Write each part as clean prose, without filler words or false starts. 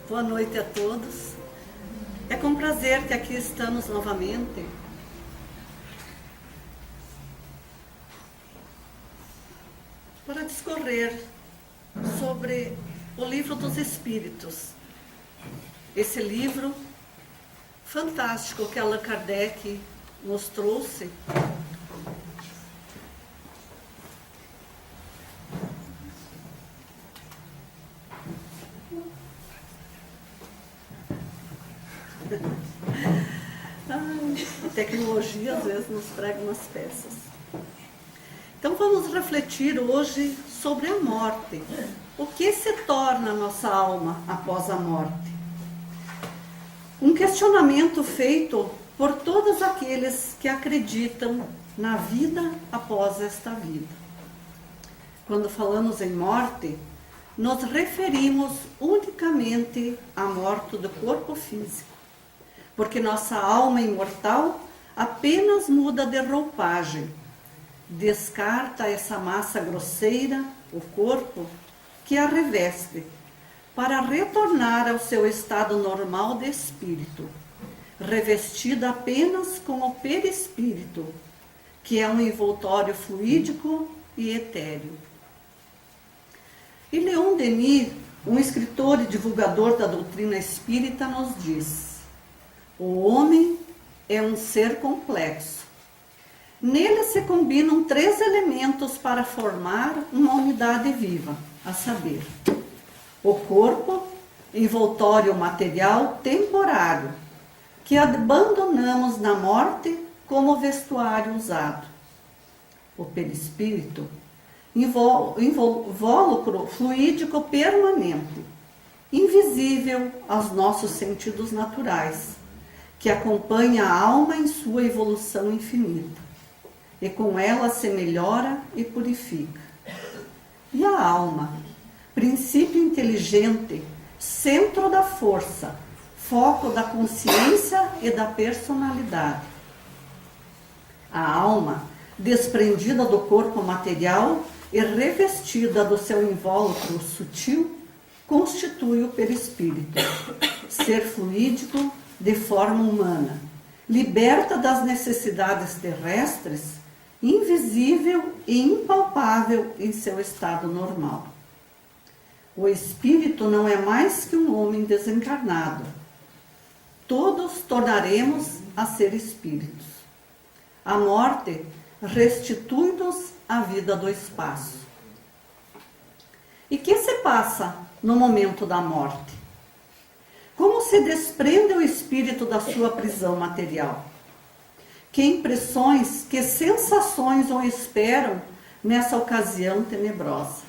Boa noite a todos. É com prazer que aqui estamos novamente para discorrer sobre o Livro dos Espíritos. Esse livro fantástico que Allan Kardec nos trouxe a tecnologia às vezes nos prega umas peças. Então vamos refletir hoje sobre a morte. O que se torna a nossa alma após a morte? Um questionamento feito por todos aqueles que acreditam na vida após esta vida. Quando falamos em morte, nos referimos unicamente à morte do corpo físico, porque nossa alma imortal apenas muda de roupagem, descarta essa massa grosseira, o corpo, que a reveste, para retornar ao seu estado normal de espírito, revestida apenas com o perispírito, que é um envoltório fluídico e etéreo. E Leon Denis, um escritor e divulgador da doutrina espírita, nos diz: o homem é um ser complexo. Nele se combinam 3 elementos para formar uma unidade viva, a saber, o corpo, envoltório material temporário, que abandonamos na morte como vestuário usado. O perispírito, invólucro fluídico permanente, invisível aos nossos sentidos naturais, que acompanha a alma em sua evolução infinita, e com ela se melhora e purifica. E a alma, princípio inteligente, centro da força, foco da consciência e da personalidade. A alma, desprendida do corpo material e revestida do seu invólucro sutil, constitui o perispírito, ser fluídico de forma humana, liberta das necessidades terrestres, invisível e impalpável em seu estado normal. O espírito não é mais que um homem desencarnado. Todos tornaremos a ser espíritos. A morte restitui-nos a vida do espaço. E que se passa no momento da morte? Como se desprende o espírito da sua prisão material? Que impressões, que sensações o esperam nessa ocasião tenebrosa?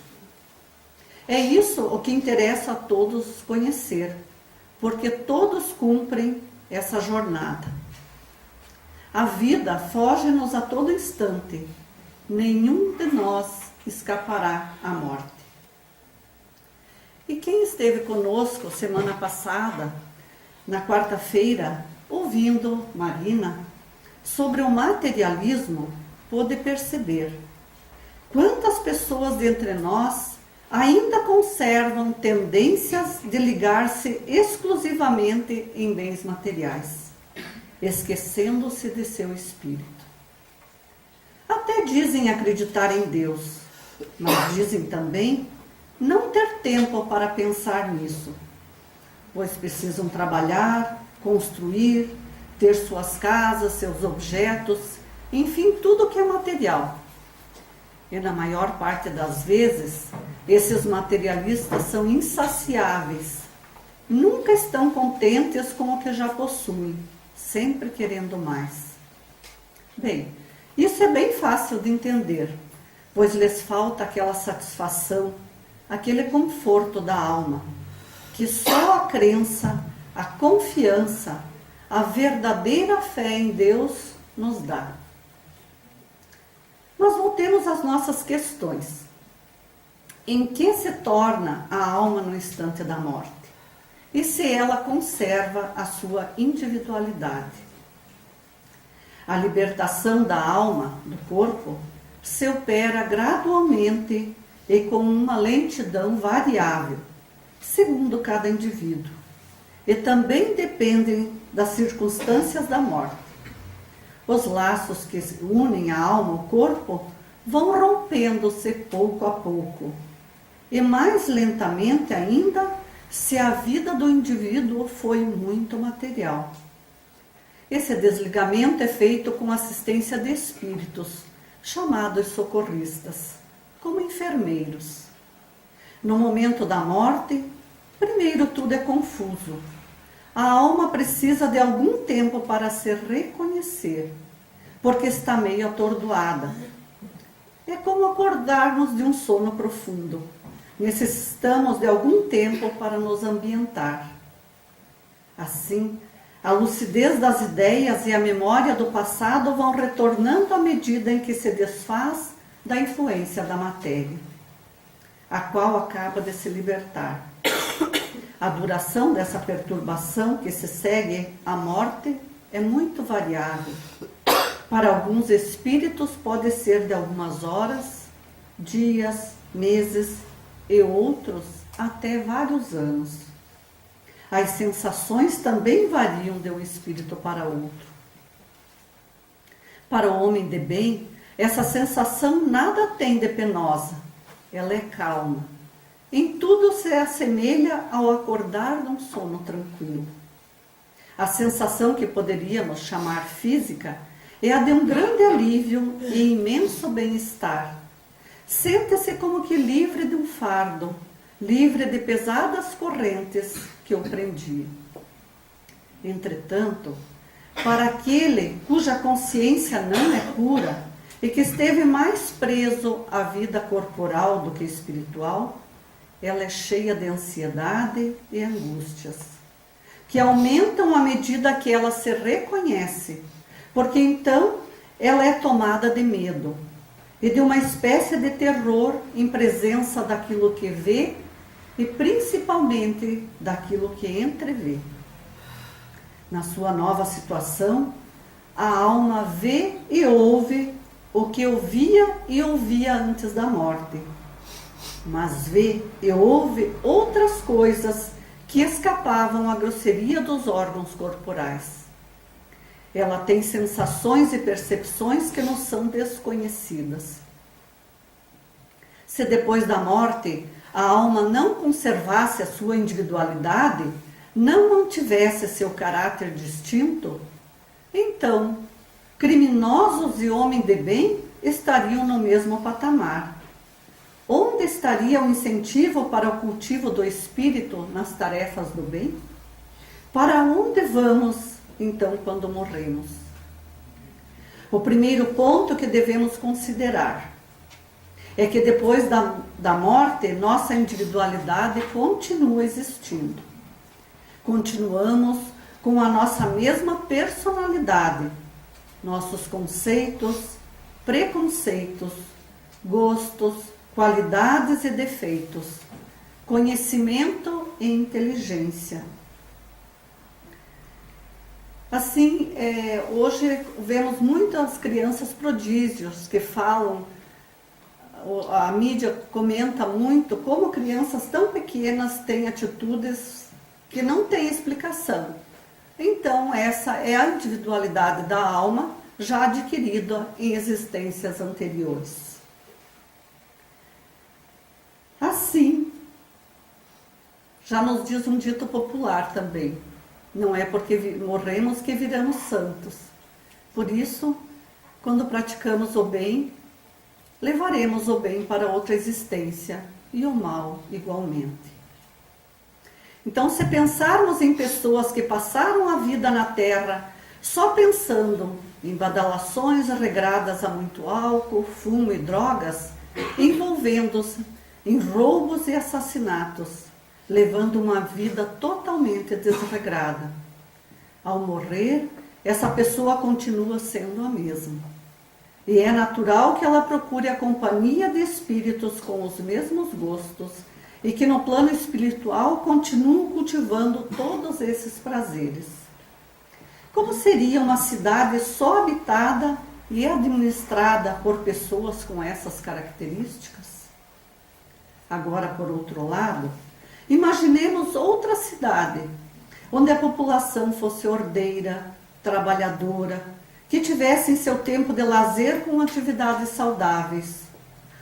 É isso o que interessa a todos conhecer, porque todos cumprem essa jornada. A vida foge-nos a todo instante, nenhum de nós escapará à morte. E quem esteve conosco semana passada, na quarta-feira, ouvindo Marina sobre o materialismo, pôde perceber quantas pessoas dentre nós ainda conservam tendências de ligar-se exclusivamente em bens materiais, esquecendo-se de seu espírito. Até dizem acreditar em Deus, mas dizem também não ter tempo para pensar nisso, pois precisam trabalhar, construir, ter suas casas, seus objetos, enfim, tudo que é material. E na maior parte das vezes, esses materialistas são insaciáveis, nunca estão contentes com o que já possuem, sempre querendo mais. Bem, isso é bem fácil de entender, pois lhes falta aquela satisfação, aquele conforto da alma, que só a crença, a confiança, a verdadeira fé em Deus nos dá. Mas voltemos às nossas questões. Em que se torna a alma no instante da morte? E se ela conserva a sua individualidade? A libertação da alma do corpo se opera gradualmente e com uma lentidão variável, segundo cada indivíduo, e também dependem das circunstâncias da morte. Os laços que unem a alma ao corpo vão rompendo-se pouco a pouco, e mais lentamente ainda se a vida do indivíduo foi muito material. Esse desligamento é feito com assistência de espíritos, chamados socorristas, como enfermeiros. No momento da morte, primeiro tudo é confuso. A alma precisa de algum tempo para se reconhecer, porque está meio atordoada. É como acordarmos de um sono profundo. Necessitamos de algum tempo para nos ambientar. Assim, a lucidez das ideias e a memória do passado vão retornando à medida em que se desfaz da influência da matéria, a qual acaba de se libertar. A duração dessa perturbação que se segue à morte é muito variável. Para alguns espíritos pode ser de algumas horas, dias, meses e outros até vários anos. As sensações também variam de um espírito para outro. Para o homem de bem, essa sensação nada tem de penosa, ela é calma. Em tudo se assemelha ao acordar de um sono tranquilo. A sensação que poderíamos chamar física é a de um grande alívio e imenso bem-estar. Sente-se como que livre de um fardo, livre de pesadas correntes que o prendiam. Entretanto, para aquele cuja consciência não é pura e que esteve mais preso à vida corporal do que espiritual, ela é cheia de ansiedade e angústias, que aumentam à medida que ela se reconhece, porque então ela é tomada de medo e de uma espécie de terror em presença daquilo que vê e principalmente daquilo que entrevê. Na sua nova situação, a alma vê e ouve o que ouvia e ouvia antes da morte, mas vê e ouve outras coisas que escapavam à grosseria dos órgãos corporais. Ela tem sensações e percepções que nos são desconhecidas. Se depois da morte a alma não conservasse a sua individualidade, não mantivesse seu caráter distinto, então criminosos e homens de bem estariam no mesmo patamar. Onde estaria o incentivo para o cultivo do espírito nas tarefas do bem? Para onde vamos, então, quando morremos? O primeiro ponto que devemos considerar é que depois da morte, nossa individualidade continua existindo. Continuamos com a nossa mesma personalidade, nossos conceitos, preconceitos, gostos, qualidades e defeitos, conhecimento e inteligência. Assim, hoje vemos muitas crianças prodígios que falam, a mídia comenta muito como crianças tão pequenas têm atitudes que não têm explicação. Então, essa é a individualidade da alma já adquirida em existências anteriores. Assim, já nos diz um dito popular também, não é porque morremos que viramos santos. Por isso, quando praticamos o bem, levaremos o bem para outra existência e o mal igualmente. Então, se pensarmos em pessoas que passaram a vida na Terra só pensando em badalações regradas a muito álcool, fumo e drogas, envolvendo-se em roubos e assassinatos, levando uma vida totalmente desregrada. Ao morrer, essa pessoa continua sendo a mesma. E é natural que ela procure a companhia de espíritos com os mesmos gostos e que no plano espiritual continuam cultivando todos esses prazeres. Como seria uma cidade só habitada e administrada por pessoas com essas características? Agora, por outro lado, Imaginemos outra cidade, onde a população fosse ordeira, trabalhadora, que tivesse seu tempo de lazer com atividades saudáveis,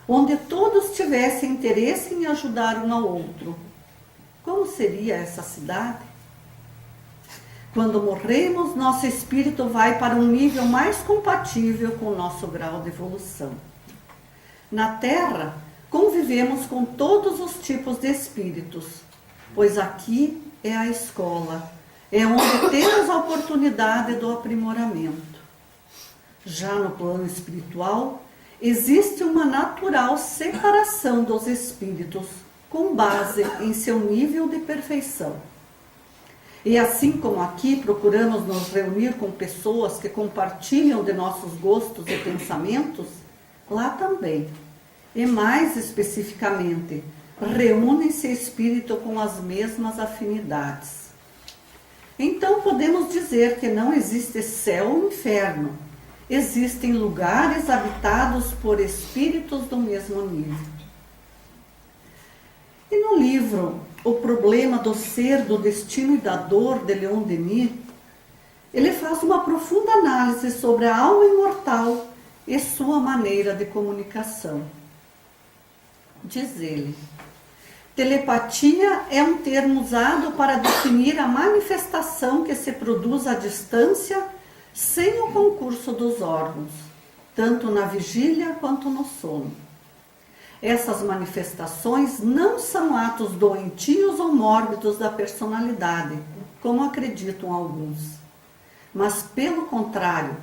onde todos tivessem interesse em ajudar um ao outro. Como seria essa cidade? Quando morremos, nosso espírito vai para um nível mais compatível com o nosso grau de evolução. Na Terra, convivemos com todos os tipos de espíritos, pois aqui é a escola, é onde temos a oportunidade do aprimoramento. Já no plano espiritual, existe uma natural separação dos espíritos, com base em seu nível de perfeição. E assim como aqui procuramos nos reunir com pessoas que compartilham de nossos gostos e pensamentos, lá também, e mais especificamente, reúne-se espírito com as mesmas afinidades. Então podemos dizer que não existe céu ou inferno, existem lugares habitados por espíritos do mesmo nível. E no livro O Problema do Ser, do Destino e da Dor, de Leon Denis, ele faz uma profunda análise sobre a alma imortal e sua maneira de comunicação. Diz ele: telepatia é um termo usado para definir a manifestação que se produz à distância sem o concurso dos órgãos, tanto na vigília quanto no sono. Essas manifestações não são atos doentios ou mórbidos da personalidade, como acreditam alguns, mas, pelo contrário,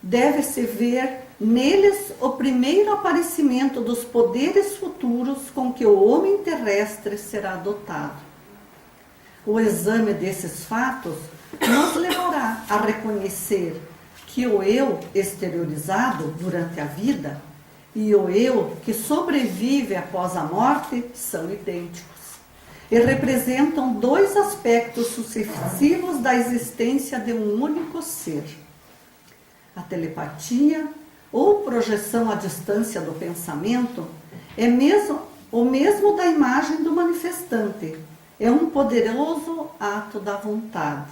deve-se ver neles o primeiro aparecimento dos poderes futuros com que o homem terrestre será dotado. O exame desses fatos nos levará a reconhecer que o eu exteriorizado durante a vida e o eu que sobrevive após a morte são idênticos e representam dois aspectos sucessivos da existência de um único ser. A telepatia, ou projeção à distância do pensamento, é o mesmo da imagem do manifestante, é um poderoso ato da vontade.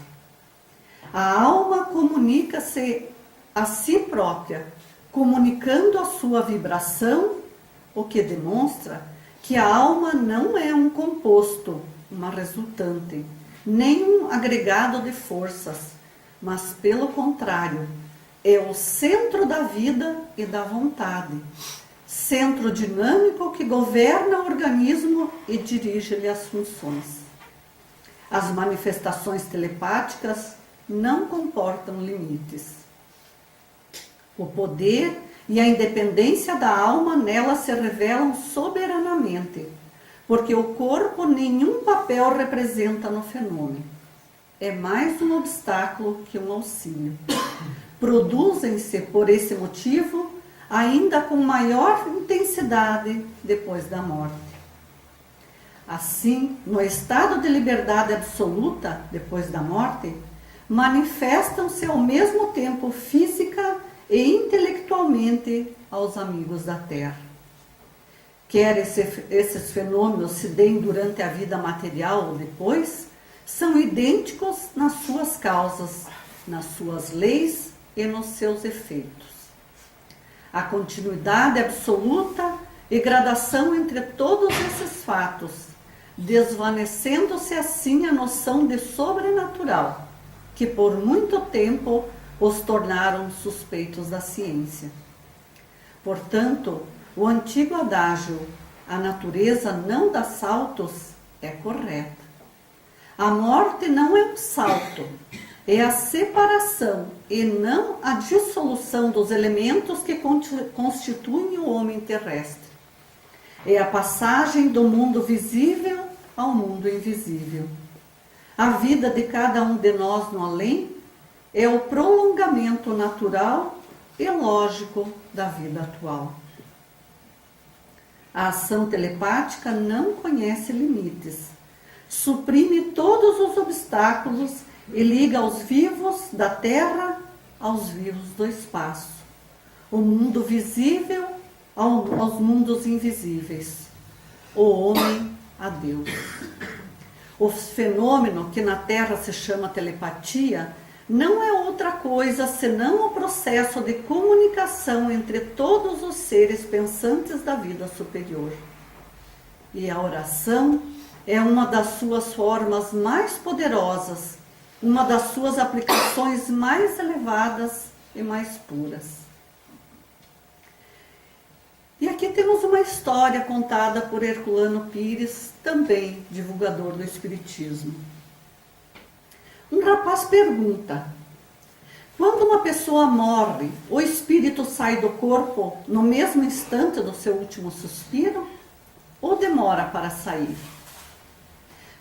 A alma comunica-se a si própria, comunicando a sua vibração, o que demonstra que a alma não é um composto, uma resultante, nem um agregado de forças, mas, pelo contrário, é o centro da vida e da vontade, centro dinâmico que governa o organismo e dirige-lhe as funções. As manifestações telepáticas não comportam limites. O poder e a independência da alma nela se revelam soberanamente, porque o corpo nenhum papel representa no fenômeno. É mais um obstáculo que um auxílio. Produzem-se, por esse motivo, ainda com maior intensidade depois da morte. Assim, no estado de liberdade absoluta, depois da morte, manifestam-se ao mesmo tempo física e intelectualmente aos amigos da Terra. Quer esses fenômenos se deem durante a vida material ou depois, são idênticos nas suas causas, nas suas leis e nos seus efeitos. A continuidade absoluta e gradação entre todos esses fatos, desvanecendo-se assim a noção de sobrenatural, que por muito tempo os tornaram suspeitos da ciência. Portanto, o antigo adágio, a natureza não dá saltos, é correto. A morte não é um salto, é a separação e não a dissolução dos elementos que constituem o homem terrestre. É a passagem do mundo visível ao mundo invisível. A vida de cada um de nós no além é o prolongamento natural e lógico da vida atual. A ação telepática não conhece limites, suprime todos os obstáculos e liga os vivos da Terra aos vivos do espaço, o mundo visível aos mundos invisíveis, o homem a Deus. O fenômeno que na Terra se chama telepatia não é outra coisa senão o processo de comunicação entre todos os seres pensantes da vida superior. E a oração é uma das suas formas mais poderosas, uma das suas aplicações mais elevadas e mais puras. E aqui temos uma história contada por Herculano Pires, também divulgador do Espiritismo. Um rapaz pergunta: quando uma pessoa morre, o espírito sai do corpo no mesmo instante do seu último suspiro ou demora para sair?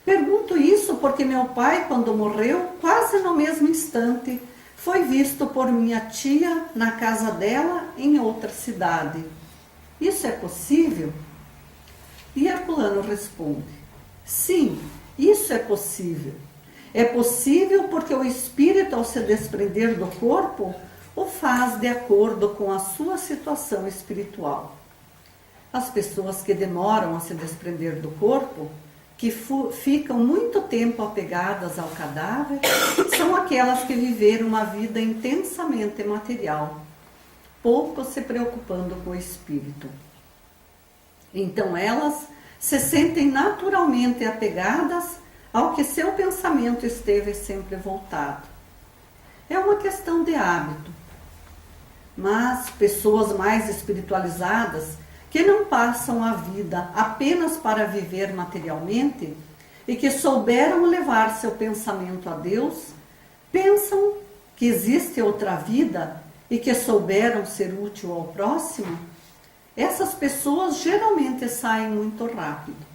Pergunto isso porque meu pai, quando morreu, quase no mesmo instante, foi visto por minha tia na casa dela em outra cidade. Isso é possível? E Herculano responde: sim, isso é possível. É possível porque o espírito, ao se desprender do corpo, o faz de acordo com a sua situação espiritual. As pessoas que demoram a se desprender do corpo, que ficam muito tempo apegadas ao cadáver, são aquelas que viveram uma vida intensamente material, pouco se preocupando com o espírito. Então elas se sentem naturalmente apegadas ao que seu pensamento esteve sempre voltado. É uma questão de hábito. Mas pessoas mais espiritualizadas, que não passam a vida apenas para viver materialmente e que souberam levar seu pensamento a Deus, pensam que existe outra vida e que souberam ser útil ao próximo, essas pessoas geralmente saem muito rápido.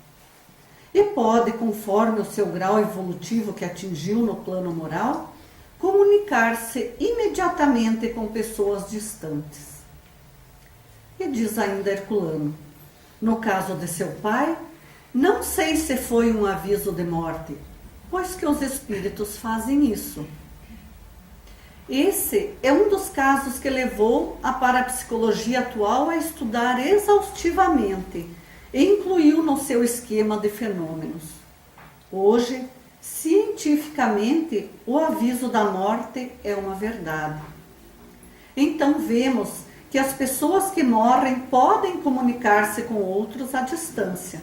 E pode, conforme o seu grau evolutivo que atingiu no plano moral, comunicar-se imediatamente com pessoas distantes. E diz ainda Herculano: no caso de seu pai, não sei se foi um aviso de morte, pois que os espíritos fazem isso. Esse é um dos casos que levou a parapsicologia atual a estudar exaustivamente e incluiu no seu esquema de fenômenos. Hoje, cientificamente, o aviso da morte é uma verdade. Então vemos que as pessoas que morrem podem comunicar-se com outros à distância,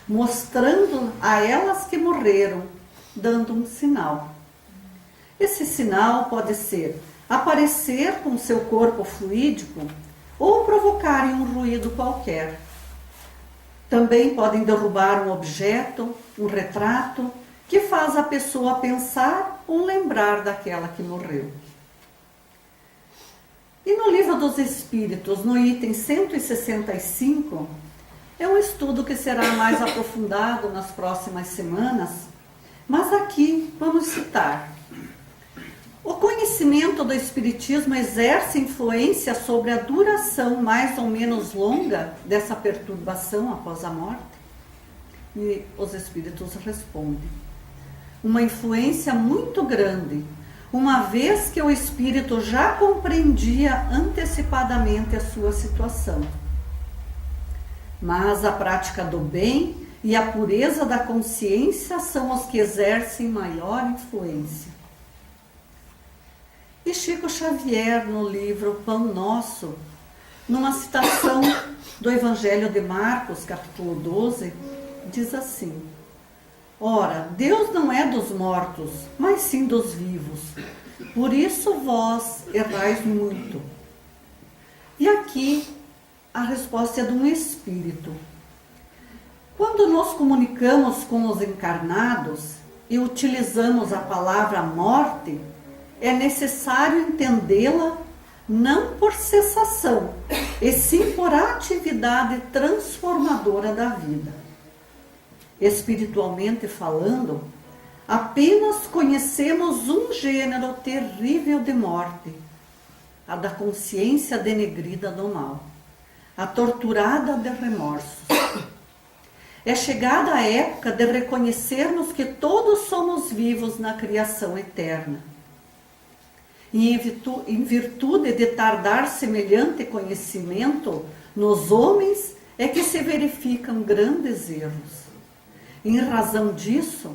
mostrando a elas que morreram, dando um sinal. Esse sinal pode ser aparecer com seu corpo fluídico ou provocarem um ruído qualquer. Também podem derrubar um objeto, um retrato, que faz a pessoa pensar ou lembrar daquela que morreu. E no Livro dos Espíritos, no item 165, é um estudo que será mais aprofundado nas próximas semanas, mas aqui vamos citar. O conhecimento do Espiritismo exerce influência sobre a duração mais ou menos longa dessa perturbação após a morte? E os Espíritos respondem: uma influência muito grande, uma vez que o espírito já compreendia antecipadamente a sua situação. Mas a prática do bem e a pureza da consciência são os que exercem maior influência. E Chico Xavier, no livro Pão Nosso, numa citação do Evangelho de Marcos, capítulo 12, diz assim: ora, Deus não é dos mortos, mas sim dos vivos. Por isso vós errais muito. E aqui a resposta é de um espírito. Quando nos comunicamos com os encarnados e utilizamos a palavra morte, é necessário entendê-la não por cessação, e sim por atividade transformadora da vida. Espiritualmente falando, apenas conhecemos um gênero terrível de morte, a da consciência denegrida do mal, a torturada de remorsos. É chegada a época de reconhecermos que todos somos vivos na criação eterna. E em virtude de tardar semelhante conhecimento nos homens, é que se verificam grandes erros. Em razão disso,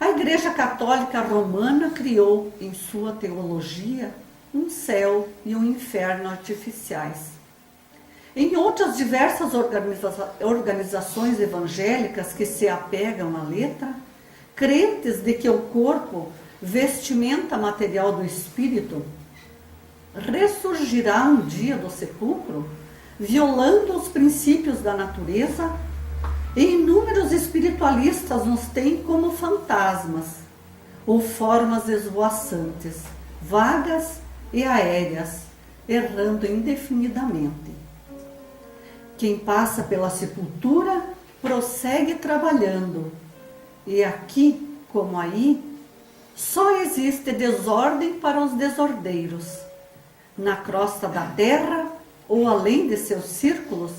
A Igreja Católica Romana criou em sua teologia um céu e um inferno artificiais. Em outras diversas organizações evangélicas que se apegam à letra, crentes de que o corpo, vestimenta material do espírito, ressurgirá um dia do sepulcro, violando os princípios da natureza, e inúmeros espiritualistas nos têm como fantasmas, ou formas esvoaçantes, vagas e aéreas, errando indefinidamente. Quem passa pela sepultura prossegue trabalhando, e aqui, como aí, só existe desordem para os desordeiros. Na crosta da terra, ou além de seus círculos,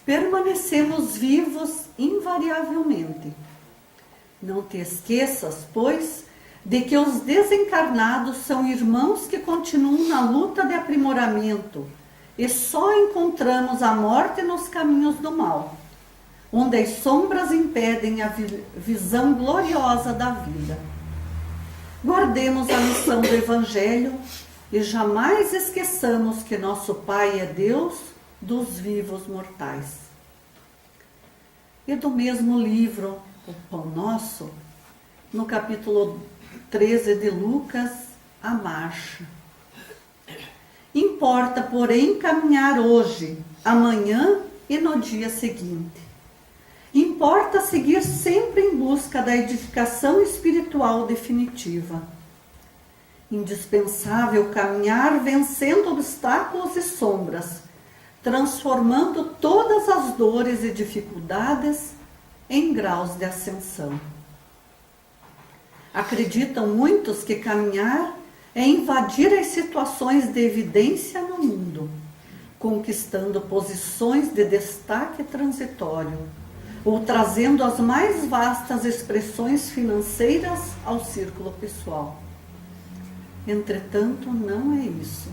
permanecemos vivos invariavelmente. Não te esqueças, pois, de que os desencarnados são irmãos que continuam na luta de aprimoramento, e só encontramos a morte nos caminhos do mal, onde as sombras impedem a visão gloriosa da vida. Guardemos a missão do Evangelho e jamais esqueçamos que nosso Pai é Deus dos vivos mortais. E do mesmo livro, O Pão Nosso, no capítulo 13 de Lucas, a marcha. Importa, porém, caminhar hoje, amanhã e no dia seguinte. Importa seguir sempre em busca da edificação espiritual definitiva. Indispensável caminhar vencendo obstáculos e sombras, transformando todas as dores e dificuldades em graus de ascensão. Acreditam muitos que caminhar é invadir as situações de evidência no mundo, conquistando posições de destaque transitório, ou trazendo as mais vastas expressões financeiras ao círculo pessoal. Entretanto, não é isso.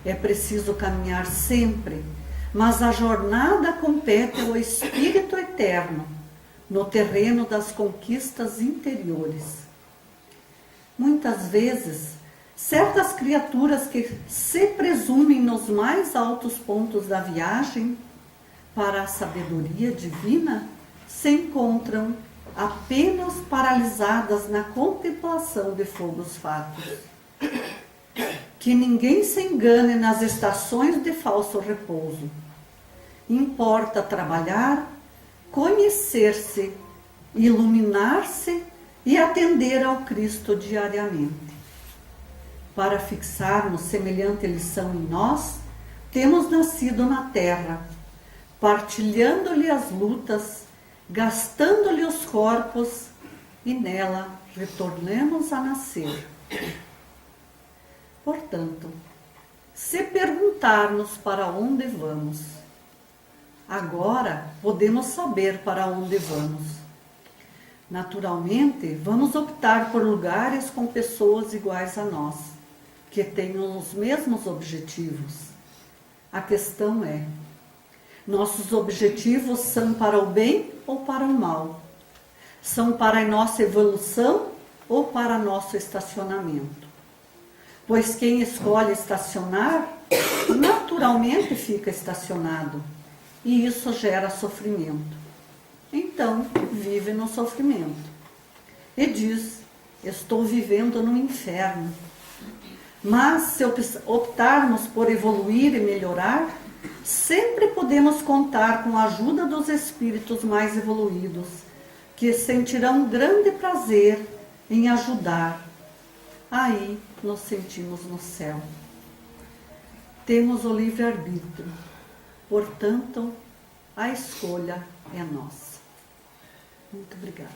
É preciso caminhar sempre, mas a jornada compete ao Espírito Eterno, no terreno das conquistas interiores. Muitas vezes, certas criaturas que se presumem nos mais altos pontos da viagem para a sabedoria divina se encontram apenas paralisadas na contemplação de fogos fatos. Que ninguém se engane nas estações de falso repouso. Importa trabalhar, conhecer-se, iluminar-se e atender ao Cristo diariamente. Para fixarmos semelhante lição em nós, temos nascido na terra, partilhando-lhe as lutas, gastando-lhe os corpos, e nela retornemos a nascer. Portanto, se perguntarmos para onde vamos, agora podemos saber para onde vamos. Naturalmente, vamos optar por lugares com pessoas iguais a nós, que tenham os mesmos objetivos. A questão é: nossos objetivos são para o bem ou para o mal? São para a nossa evolução ou para nosso estacionamento? Pois quem escolhe estacionar, naturalmente fica estacionado, e isso gera sofrimento. Então, vive no sofrimento. E diz: estou vivendo no inferno. Mas se optarmos por evoluir e melhorar, sempre podemos contar com a ajuda dos espíritos mais evoluídos, que sentirão grande prazer em ajudar. Aí nos sentimos no céu. Temos o livre-arbítrio, portanto, a escolha é nossa. Muito obrigada.